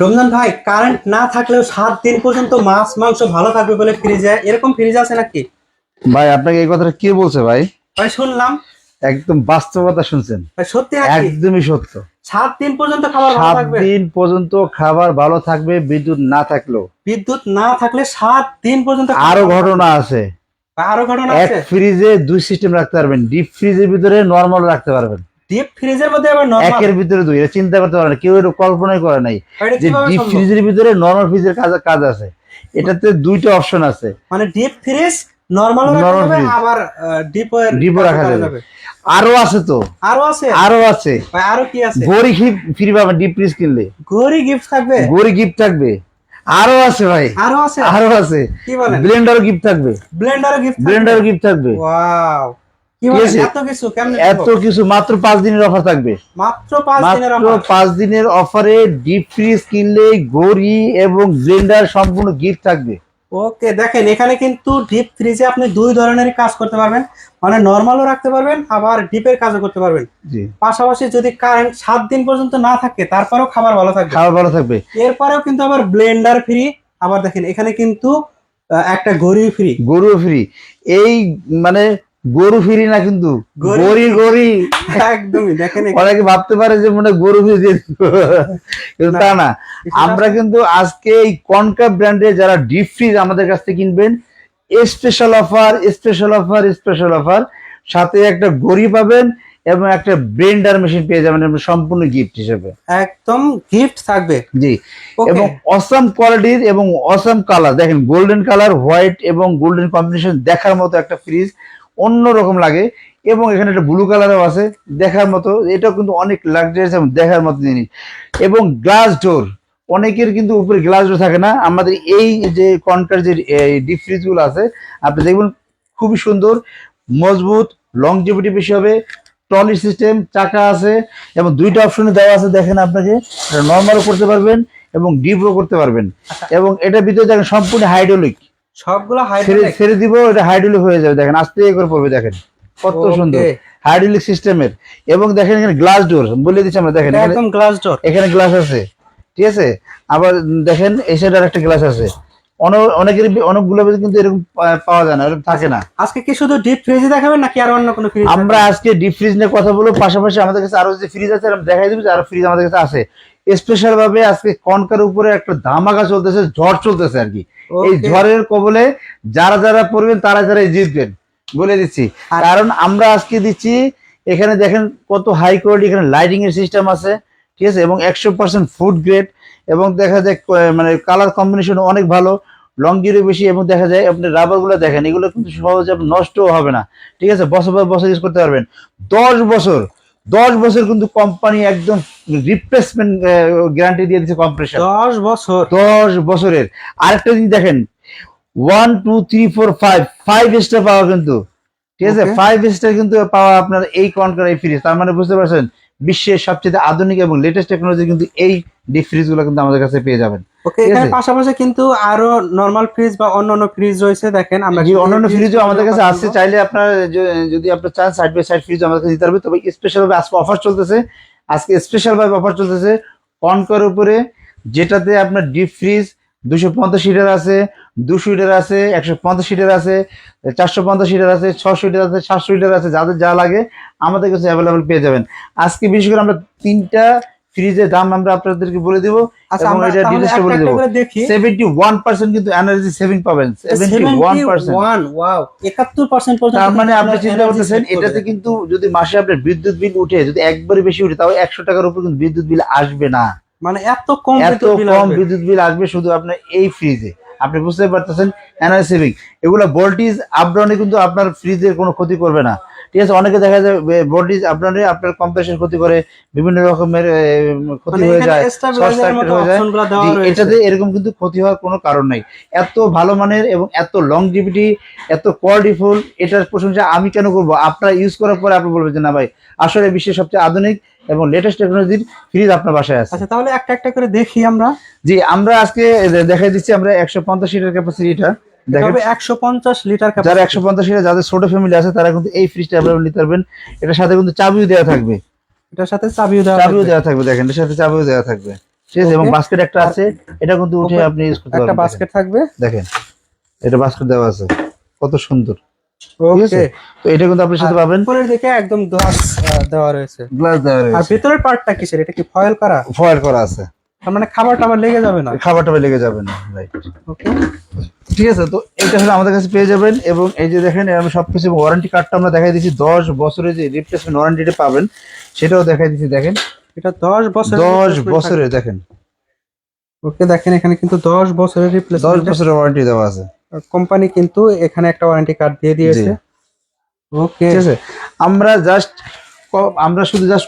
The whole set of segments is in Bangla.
রমজান ভাই, কারেন্ট না থাকলেও 7 দিন পর্যন্ত মাছ মাংস ভালো থাকবে বলে ফ্রিজে, এরকম ফ্রিজ আছে নাকি? ভাই আপনাকে এই কথাটা কে বলছে ভাই? ভাই শুনলাম। একদম বাস্তবতা শুনছেন। ভাই সত্যি নাকি? একদমই সত্য। 7 দিন পর্যন্ত খাবার ভালো সাত থাকবে? দিন পর্যন্ত খাবার ভালো থাকবে বিদ্যুৎ না থাকলেও। বিদ্যুৎ না থাকলে 7 দিন পর্যন্ত খাবার আরো ভালো থাকবে? ঘটনা আছে। ভাই, আরো ঘটনা এক আছে? ফ্রিজে দুই সিস্টেম রাখতে পারবেন, ডিপ ফ্রিজের ভিতরে নরমাল রাখতে পারবেন। ডিপ ফ্রিজের মধ্যে আবার নরমাল? একের ভিতরে দুই, এটা চিন্তা করতে পারেন, কেউ এটা কল্পনাই করে নাই এটা যে কিভাবে ডিপ সম্ভব? ফ্রিজের ভিতরে নরমাল ফ্রিজের কাজ আছে। এটাতে দুইটা অপশন আছে। মানে ডিপ ফ্রিজ নরমালও রাখা নরমাল যাবে, ফ্রিজ আবার ডিপও রাখা যাবে। আরো আছে তো, আরো আছে? আরো আছে। ভাই আরো কি আছে? গড়ি ফ্রি পাবেন ডিপ ফ্রিজ কিনলে। ঘড়ি গিফট থাকবে? গড়ি গিফট থাকবে। আরো আছে ভাই, আরো আছে? আরো আছে। কি বলেন? ব্লেন্ডারও গিফট থাকবে। ব্লেন্ডারও গিফট থাকবে? ব্লেন্ডারও গিফট থাকবে। ওয়াও, কি ঠিক বলেন? আছে? এত কিছু কেমনে এত সম্ভব? কিছু মাত্র 5 দিনের অফার থাকবে। মাত্র 5 দিনের মাত্র অফার? 5 দিনের অফারে ডিপ ফ্রিজ কিনলে গড়ি এবং ব্লেন্ডার সম্পূর্ণ গিফট থাকবে। ওকে, দেখেন এখানে কিন্তু ডিপ ফ্রিজে আপনি দুই ধরনেরই কাজ করতে পারবেন, মানে নরমালও রাখতে পারবেন, আবার ডিপের কাজও করতে পারবেন। জি, পাশাপাশি যদি কারেন্ট 7 দিন পর্যন্ত না থাকে তারপরেও খাবার ভালো থাকবে। খাবার ভালো থাকবে। এরপরেও কিন্তু আবার ব্লেন্ডার ফ্রি। আবার দেখেন এখানে কিন্তু একটা ঘড়ি ফ্রি। গরু ফ্রি। এই মানে গরু ফ্রি না কিন্তু গরু গড়ি গড়ি। একদমই, দেখেন অনেকে ভাবতে পারে যে মনে হয় গরু ফ্রি দিয়ে দিব। কিন্তু তা না। আমরা কিন্তু আজকে এই কনকা ব্র্যান্ডের যারা ডিপ ফ্রিজ আমাদের কাছ থেকে কিনবেন, special offer, special offer, special offer, সাথে একটা গড়ি পাবেন এবং একটা ব্লেন্ডার মেশিন পেয়ে যাবেন সম্পূর্ণ গিফট হিসেবে। একদম গিফট থাকবে। জি, ওকে, এবং অসাম কোয়ালিটির এবং অসাম কালার, দেখেন গোল্ডেন কালার, হোয়াইট এবং গোল্ডেন কম্বিনেশন দেখার মতো একটা ফ্রিজ, অন্যরকম লাগে। এবং এখানে একটা ব্লু কালারও আছে দেখার মতো, এটাও কিন্তু অনেক লাক্সারিয়াস এবং দেখার মতো জিনিস। এবং গ্লাস ডোর, অনেকের কিন্তু উপরে গ্লাস ডোর থাকে না। আমাদের এই যে কনকার যে ডিপ ফ্রিজ গুলো আছে, আপনি দেখবেন খুবই সুন্দর, মজবুত, লংজিভিটি বেশি হবে। ট্রলি সিস্টেম, চাকা আছে এবং দুইটা অপশনে দেওয়া আছে। দেখেন আপনাকে নর্মালও করতে পারবেন এবং ডিপও করতে পারবেন। এবং এটার ভিতরে দেখেন সম্পূর্ণ হাইড্রোলিক, সবগুলো ছেড়ে হাইড্রোলিক? ছেড়ে দিব, এটা হাইড্রোলিক হয়ে যাবে। দেখেন আস্তে করে পড়বে, দেখেন কত সুন্দর ওকে, হাইড্রোলিক সিস্টেমের। এবং দেখেন এখানে গ্লাস ডোর বলে দিচ্ছি আমরা, দেখেন এখানে একদম গ্লাস ডোর। এখানে গ্লাস আছে, ঠিক আছে। আবার দেখেন এই সাইডে আর একটা গ্লাস আছে। অনেকের অনেকগুলো কিন্তু এরকম পাওয়া যায় না, এরকম থাকে না। আজকে কি শুধু ডিপ ফ্রিজই দেখাবেন নাকি আর অন্য কোনো ফ্রিজ? আমরা আজকে ডিপ ফ্রিজ নিয়ে কথা বলবো, পাশাপাশি আমাদের কাছে আরো যে ফ্রিজ আছে আমরা দেখাই দিব যে আরো ফ্রিজ আমাদের কাছে আছে। স্পেশাল ভাবে আজকে কনকার উপরে একটা ধামাকা চলতেছে, ঝড় চলতেছে আর কি। এই ঝড়ের কবলে যারা যারা পড়বেন তারা যারাই জিতবেন বলে দিচ্ছি। কারণ আমরা আজকে দিচ্ছি, এখানে দেখেন কত হাই কোয়ালিটি, এখানে লাইটিং এর সিস্টেম আছে, ঠিক আছে, এবং 100% ফুড গ্রেড। এবং দেখা যায় মানে কালার কম্বিনেশন অনেক ভালো, লংজিরও বেশি। এবং দেখা যায় আপনি রাবার গুলো দেখেন, এগুলো কিন্তু সহজে নষ্ট হবে না, ঠিক আছে, বছর পর বছর ইউজ করতে পারবেন। 10 বছর, 10 বছর কিন্তু কোম্পানি একদম রিপ্লেসমেন্ট গ্যারান্টি দিয়ে দিচ্ছে কম্প্রেসার। 10 বছর? 10 বছরের। আরেকটা জিনিস দেখেন, 1 2 3 4 5 স্টার পাওয়া কিন্তু, ঠিক আছে, 5 স্টার কিন্তু পাওয়া আপনার এই কনকার এই ফ্রিজ। তার মানে বুঝতে পারছেন বিশ্বের সবচেয়ে আধুনিক এবং লেটেস্ট টেকনোলজি কিন্তু এই ডিপ ফ্রিজ গুলো কিন্তু আমাদের কাছে পেয়ে যাবেন। ওকে, এখানে পাশাপাশি কিন্তু আরো নরমাল ফ্রিজ বা অন্যান্য ফ্রিজ রয়েছে, দেখেন আমরা জি, অন্যান্য ফ্রিজও আমাদের কাছে আছে। চাইলে আপনার যদি আপনার চান সাইড বাই সাইড ফ্রিজ আমাদের কাছে দিতে পারবে। তবে স্পেশাল ভাবে আজকে অফার চলতেছে, আজকে স্পেশাল ভাবে অফার চলতেছে কনকার উপরে, যেটাতে আপনার ডিপ ফ্রিজ 250 লিটার আছে, 200 লিটার আছে, 150 লিটার আছে, 450 লিটার আছে, 600 লিটার আছে, 700 লিটার আছে। যাদের যা লাগে আমাদের কাছে অ্যাভেলেবল পেয়ে যাবেন। আজকে বিশেষ করে আমরা 3টা ফ্রিজের দাম আমরা আপনাদেরকে বলে দিব এবং এটা ডিটেইলসটা বলে দেব। 71% কিন্তু এনার্জি সেভিং পাবেন, 71%। ওয়াও, 71% পর্যন্ত। তার মানে আপনি চিন্তা করতেছেন এটাতে কিন্তু যদি মাসে আপনার বিদ্যুৎ বিল উঠে, যদি একবারে বেশি উঠে, তাও 100 টাকার উপর কিন্তু বিদ্যুৎ বিল আসবে না। মানে এত কম বিদ্যুৎ বিল আসবে শুধু আপনার এই ফ্রিজে। আপনি বুঝতে পারতেছেন এনার্জি সেভিং। এগুলো ভোল্টেজ আপ ডাউনে কিন্তু আপনার ফ্রিজের কোনো ক্ষতি করবে না, ঠিক আছে। অনেকে দেখা যায় ভোল্টেজ আপ ডাউনে আপনার কম্প্রেসার ক্ষতি করে, বিভিন্ন রকমের ক্ষতি হয়ে যায়, শর্ট সার্কিট হয়ে যায়। এটাতে এরকম কিন্তু ক্ষতি হওয়ার কোনো কারণ নাই। এত ভালো মানের এবং এত লংজিভিটি, এত কোয়ালিটিফুল, এটার প্রশংসা আমি কেন করবো? আপনারা ইউজ করার পরে আপনি বলবেন যে না ভাই, আসলে বিশ্বের সবচেয়ে আধুনিক এবং লেটেস্ট টেকনোলজির ফ্রিজ আপনার বাসায় আছে। আচ্ছা, তাহলে একটা একটা করে দেখি আমরা। জি, আমরা আজকে দেখাই দিচ্ছি। আমরা 150 লিটার ক্যাপাসিটিটা দেখেন, 150 লিটার ক্যাপাসিটি। যারা 150 লিটার, যাদের ছোট ফ্যামিলি আছে, তারা কিন্তু এই ফ্রিজটা অ্যাভেলেবল নিতে পারবেন। এটার সাথে কিন্তু চাবিও দেওয়া থাকবে, এটার সাথে চাবিও দেওয়া থাকবে। দেখেন এটার সাথে চাবিও দেওয়া থাকবে। ঠিক আছে, এবং বাস্কেট একটা আছে, এটা কিন্তু উঠে আপনি ইউজ করতে পারবেন। একটা বাস্কেট থাকবে, দেখেন এটা বাস্কেট দেওয়া আছে, কত সুন্দর। ওকে। তো এটা কিন্তু আপনি সাথে পাবেন। উপরের দিকে একদম গ্লাস দেওয়া রয়েছে, গ্লাস দেওয়া আর রয়েছে। ভিতরের পার্টটা কিসের, এটা কি ফয়েল করা? ফয়েল করা আছে, তার মানে খাবার টাবার লেগে যাবে না? খাবার টাবার লেগে যাবে না, রাইট। ওকে, ঠিক আছে, তো এটা হলো আমাদের কাছে পেয়ে যাবেন। এবং এই যে দেখেন আমি সবকিছু ওয়ারেন্টি কার্ডটা আমরা দেখাই দিচ্ছি, 10 বছরের যে রিপ্লেসমেন্ট ওয়ারেন্টিটা পাবেন সেটাও দেখাই দিচ্ছি। দেখেন এটা 10 বছর, 10 বছরের, দেখেন ওকে। দেখেন এখানে কিন্তু 10 বছরের 10 রিপ্লেসমেন্ট বছরের ওয়ারেন্টি দেওয়া আছে। কোম্পানি কিন্তু এখানে একটা ওয়ারেন্টি কার্ড দিয়ে দিয়েছে। ওকে, ঠিক আছে, আমরা শুধু জাস্ট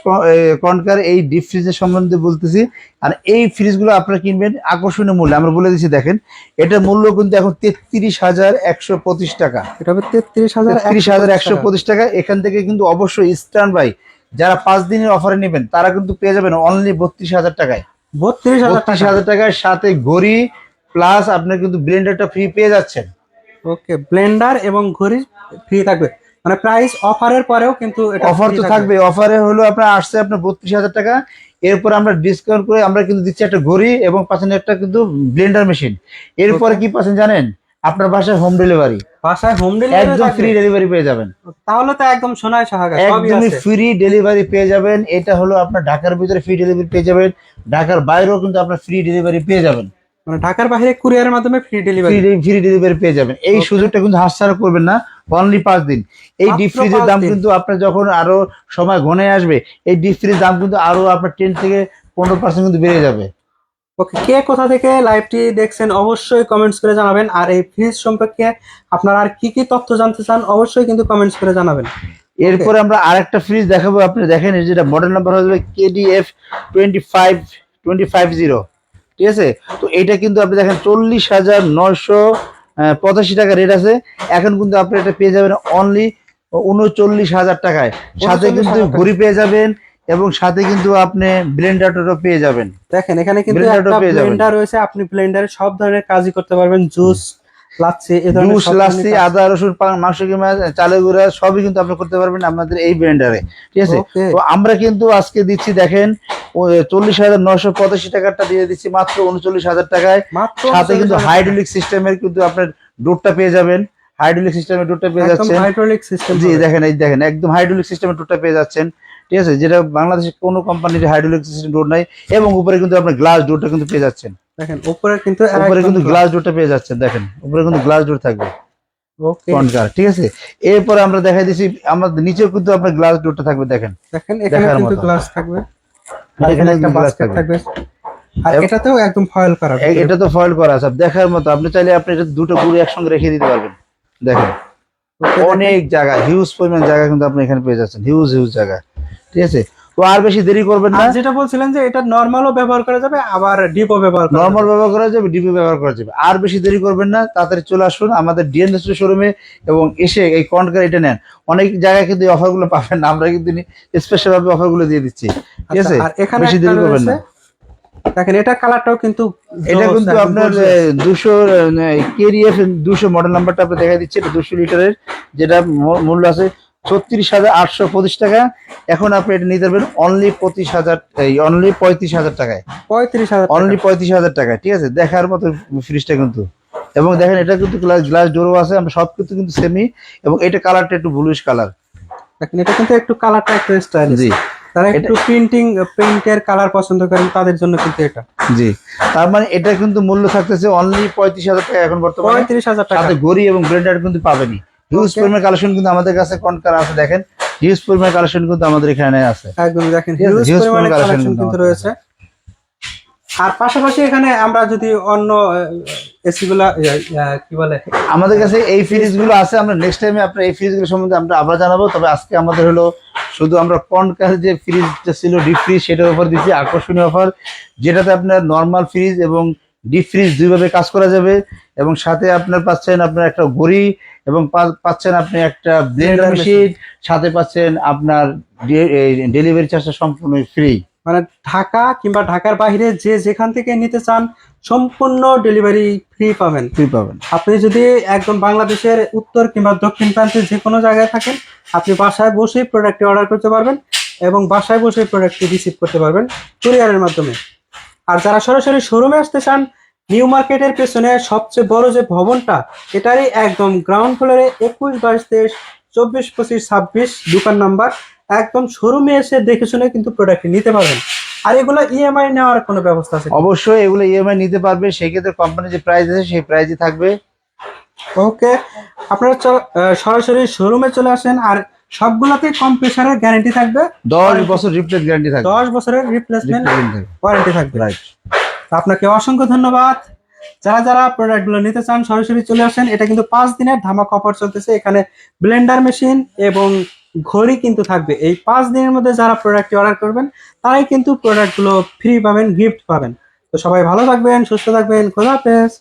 কনকার এই ডিপ ফ্রিজের সম্বন্ধে বলতেছি। আর এই ফ্রিজগুলো আপনারা কিনবেন আকর্ষণীয় মূল্যে, আমরা বলে দিচ্ছি। দেখেন এটার মূল্য কিন্তু এখন 33,125 টাকা। এটা হবে 33,125 টাকা। এখান থেকে কিন্তু অবশ্যই স্ট্যান্ড বাই যারা 5 দিনের অফারে নেবেন তারা কিন্তু পেয়ে যাবেন অনলি 32,000 টাকায়। 32,000 টাকার সাথে ঘড়ি প্লাস আপনার কিন্তু ব্লেন্ডারটা ফ্রি পেয়ে যাচ্ছেন। ওকে, ব্লেন্ডার এবং ঘড়ি ফ্রি থাকবে, মানে প্রাইস অফারের পরেও কিন্তু এটা অফার free তো থাকবে, অফারে হলো আপনার আসছে আপনার 32,000 টাকা। এরপর আমরা ডিসকাউন্ট করে আমরা কিন্তু দিচ্ছি একটা ঘড়ি এবং পাচ্ছেন একটা কিন্তু ব্লেন্ডার মেশিন। এরপরে কি পাচ্ছেন জানেন, আপনার বাসায় হোম ডেলিভারি, বাসায় হোম ডেলিভারি একদম ফ্রি ডেলিভারি পেয়ে যাবেন। তাহলে তো একদম সোনায় সোহাগা, সবই একদমই আছে। ফ্রি ডেলিভারি পেয়ে যাবেন। এটা হলো আপনার ঢাকার ভিতরে ফ্রি ডেলিভারি পেয়ে যাবেন, ঢাকার বাইরেও কিন্তু আপনার ফ্রি ডেলিভারি পেয়ে যাবেন। মানে ঢাকার বাইরে কুরিয়ারের মাধ্যমে ফ্রি ডেলিভারি, ফ্রি ডেলিভারি পেয়ে যাবেন। এই সুযোগটা কিন্তু হাতছাড়া করবেন না, অনলি 5 দিন। এই ডিপ মাত্র ফ্রিজের 5 দাম দিন। কিন্তু আপনার যখন আরো সময় ঘনে আসবে, এই ডিপ ফ্রিজের দাম কিন্তু আরো আপনার 10 থেকে 15% কিন্তু বেড়ে যাবে। ওকে, কে কোথা থেকে লাইভটি দেখছেন অবশ্যই কমেন্টস করে জানাবেন। আর এই ফ্রিজ সম্পর্কে আপনারা আর কি কি তথ্য জানতে চান অবশ্যই কিন্তু কমেন্টস করে জানাবেন। এরপরে আমরা আরেকটা ফ্রিজ দেখাবো, আপনি দেখেন যেটা মডেল নাম্বার হবে KDF 25250। ঠিক আছে, তো এটা কিন্তু আপনি দেখেন 40,985 টাকা রেট আছে। এখন কিন্তু আপনি এটা পেয়ে যাবেন অনলি 39,000 টাকায়। সাথে কিন্তু 39,000 ঘড়ি পেয়ে যাবেন এবং সাথে কিন্তু আপনি ব্লেন্ডারও পেয়ে যাবেন। দেখেন এখানে কিন্তু ব্লেন্ডারও একটা পেয়ে যাবেন। ব্লেন্ডার রয়েছে, আপনি ব্লেন্ডারে সব ধরনের কাজই করতে পারবেন, জুস, লাচ্ছি, এই ধরনের জুস, সব ধরনের লাচ্ছি, কাজ। আদা রসুন, মাংস কিমা, চালের গুঁড়া সবই কিন্তু আপনি করতে পারবেন আমাদের এই ব্লেন্ডারে। ঠিক আছে, ওকে, তো আমরা কিন্তু আজকে দিচ্ছি দেখেন 40,985 টাকাটা দিয়ে দিচ্ছি মাত্র 39,000 টাকায়। মাত্র সাথে কিন্তু 39,000 হাইড্রোলিক সিস্টেমের কিন্তু আপনার ডোরটা পেয়ে যাবেন, হাইড্রোলিক সিস্টেমের ডোরটা পেয়ে একদম যাচ্ছেন। Hydraulic system. জি দেখেন, এই দেখেন একদম হাইড্রোলিক সিস্টেমের ডোরটা পেয়ে যাচ্ছেন। ঠিক আছে, যেটা বাংলাদেশে কোনো কোম্পানির হাইড্রোলিক সিস্টেম ডোর নাই। এবং উপরে কিন্তু আপনার গ্লাস ডোরটা কিন্তু পেয়ে যাচ্ছেন। দেখেন উপরে কিন্তু উপরে কিন্তু গ্লাস ডোরটা পেয়ে যাচ্ছেন, দেখেন উপরে কিন্তু গ্লাস ডোর থাকবে। ওকে, কনকার। ঠিক আছে, এরপরে আমরা দেখাই দিচ্ছি আমাদের নিচেও কিন্তু আপনার গ্লাস ডোরটা থাকবে। দেখেন দেখেন এখানে দেখার কিন্তু মতো। গ্লাস থাকবে, আর এখানে এখানে একটা কিন্তু গ্লাস বাস্কেট থাকবে। থাকবে, আর এটাতেও একদম ফয়েল করা। এটা তো ফয়েল করা আছে, দেখার মতো। আপনি চাইলে আপনি এটা দুটো গুঁড়ি একসঙ্গে রেখে দিতে পারবেন। দেখেন অনেক জায়গা, হিউজ পরিমাণ জায়গা কিন্তু আপনি এখানে পেয়ে যাচ্ছেন, হিউজ জায়গা। ঠিক আছে, তো আর বেশি দেরি করবেন না। যেটা বলছিলেন যে এটা নরমালও ব্যবহার করা যাবে, আবার ডিপও ব্যবহার করা নরমাল যাবে। ব্যবহার করা যাবে, ডিপি ব্যবহার করা যাবে। আর বেশি দেরি করবেন না, তাড়াতাড়ি চলে আসুন আমাদের ডিএনএস শোরুমে এবং এসে এই কনকার এটা নেন। অনেক জায়গায় কিন্তু এই অফারগুলো পাবেন না, আমরা কিন্তু স্পেশাল ভাবে অফারগুলো দিয়ে দিচ্ছি। ঠিক আছে, আর এখানে বেশি দেরি করবেন না। দেখেন এটা কালারটাও কিন্তু এটা কিন্তু আপনার 200 KDF 200 মডেল নাম্বারটা আপনি দেখাই দিচ্ছি। এটা 200 লিটারের, যেটা মূল্য আছে 36,825 টাকা। এখন আপনি এটা নিতে পারবেন অনলি 35,000 টাকায়। 35,000 অনলি 35,000 টাকায়। ঠিক আছে, দেখার মতো ফ্রিজটা কিন্তু। এবং দেখেন এটা কিন্তু গ্লাস ডোরও আছে, আমরা সব কিছু কিন্তু সেমি। এবং এটা কালারটা একটু ব্লুইশ কালার। দেখেন এটা কিন্তু একটু কালারটা একটু স্টাইলিশ। জি, তারা একটু পেইন্টের কালার পছন্দ করেন তাদের জন্য কিন্তু এটা। জি, তার মানে এটা কিন্তু মূল্য থাকতেছে অনলি 35,000 টাকা এখন বর্তমানে। 35,000 টাকা। সাথে ঘড়ি এবং ব্লেন্ডার কিন্তু পাবেনই। হিউজ পরিমাণ কালেকশন কিন্তু আমাদের কাছে কনকার আছে। দেখেন হিউজ পরিমাণ কালেকশন কিন্তু আমাদের এখানে আছে। একদম দেখেন হিউজ পরিমাণে কালেকশন কিন্তু রয়েছে। আর পাশাপাশি এখানে আমরা যদি অন্য এসি গুলা কি বলে, আমাদের কাছে এই ফ্রিজ গুলো আছে। আমরা নেক্সট টাইমে আপনার এই ফ্রিজ গুলো সম্বন্ধে আমরা আবার জানাবো। তবে আজকে আমাদের হলো শুধু আমরা কনকার যে ফ্রিজটা ছিল ডিপ ফ্রিজ, সেটার উপর দিচ্ছি আকর্ষণীয় অফার, যেটাতে আপনার নর্মাল ফ্রিজ এবং ডিপ ফ্রিজ দুইভাবে কাজ করা যাবে। এবং সাথে আপনার পাচ্ছেন আপনার একটা ঘড়ি এবং পাচ্ছেন আপনি একটা ব্লেন্ডার মেশিন, সাথে পাচ্ছেন আপনার ডেলিভারি চার্জটা সম্পূর্ণ ফ্রি। মানে ঢাকা কিংবা ঢাকার বাইরে যে যেখান থেকে নিতে চান সম্পূর্ণ ডেলিভারি ফ্রি পাবেন। আপনি যদি একদম বাংলাদেশের উত্তর কিংবা দক্ষিণ প্রান্তে যে কোনো জায়গায় থাকেন, আপনি বাসায় বসেই প্রোডাক্টটি অর্ডার করতে পারবেন এবং বাসায় বসে প্রোডাক্টটি রিসিভ করতে পারবেন কুরিয়ারের মাধ্যমে। আর যারা সরাসরি শোরুমে আসতে চান, নিউ মার্কেটের পেছনে সবচেয়ে বড় যে ভবনটা, এটারই একদম গ্রাউন্ড ফ্লোরে 21, 22, 23, 24, 25, 26 দোকান নাম্বার। একদম শোরুমে এসে দেখে শুনে কিন্তু প্রোডাক্ট নিতে পারবেন। আর এগুলো ইএমআই নেওয়ার কোনো ব্যবস্থা আছে? অবশ্যই এগুলো ইএমআই নিতে পারবে, সেই ক্ষেত্রে কোম্পানির যে প্রাইস আছে সেই প্রাইসই থাকবে। ওকে, আপনারা সরাসরি শোরুমে চলে আসেন। আর সবগুলোতে কম্প্রেসারের গ্যারান্টি থাকবে, 10 বছর রিপ্লেস গ্যারান্টি থাকবে। 10 বছরের রিপ্লেসমেন্ট ওয়ারেন্টি থাকবে। রাইট। আপনাকে অসংখ্য ধন্যবাদ। যারা যারা প্রোডাক্টগুলো নিতে চান সরাসরি চলে আসেন। এটা কিন্তু 5 দিনের ধামাকা অফার চলতেছে। এখানে ব্লেন্ডার মেশিন এবং ঘড়ি কিন্তু থাকবে। এই 5 দিনের মধ্যে যারা প্রোডাক্ট অর্ডার করবেন তারাই কিন্তু প্রোডাক্টগুলো ফ্রি পাবেন, গিফট পাবেন। তো সবাই ভালো থাকবেন, সুস্থ থাকবেন, খোদা হাফেজ।